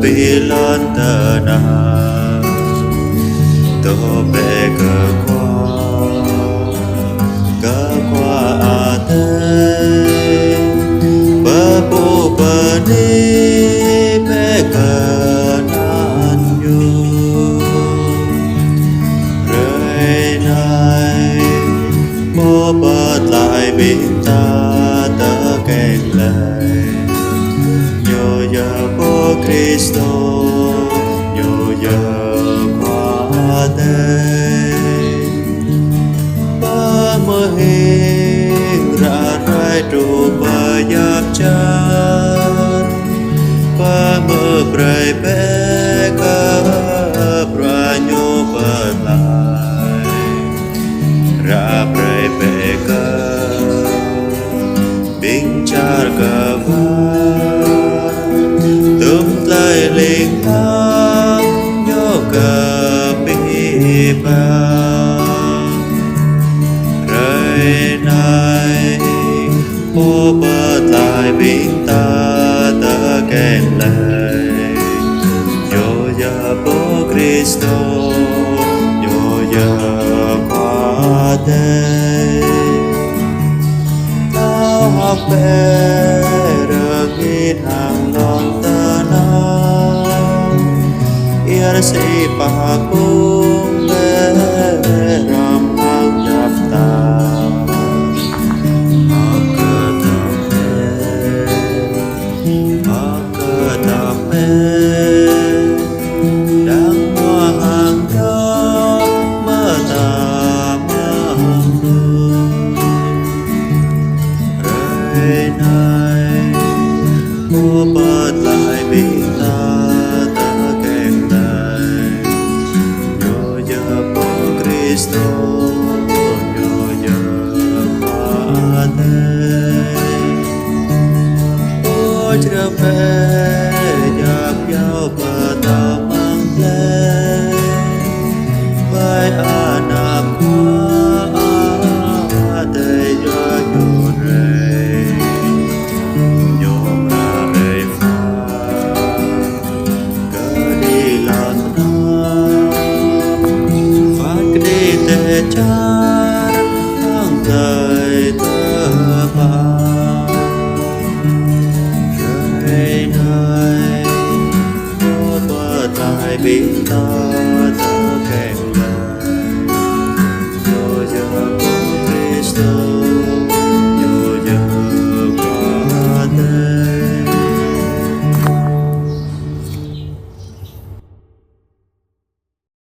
bị lon tờ na tô bê cơ qua à tê bơ bù bơ đi bê cơ nan nhu rơi này bố bớt lại bình ta tớ kẹt lại nhờ giờ bố Cristo nhờ giờ qua đây ba mơ hình ra rai trụ bờ giáp chân ba mơ bray bé cơ bra nhô bờ lại ra bray bé cơ bình char cơ tôm lại linh thang nhô cơ bị bao rơi này bố bớt lại bình ta tớ kẹt lại nhô giờ bố Cristo nhô giờ qua đây tao học về được ít hàng lon tơ nào yên sĩ bà cũng về ram hàng nhập ta học cơ tập mê đang hoa hàng đó mơ ta mơ hương rơi này bố bớt lại bị ta tớ kẹt lại nhờ giờ bố Cristo nhờ giờ qua đây ôi trở về giặc giao bờ tàu mang lên vai nằm qua đây do nhô rơi nhôm ra rơi pha cơ đi lọt phát đi tê chát tháng thời thơ ba rơi này bố bớt lại bình ta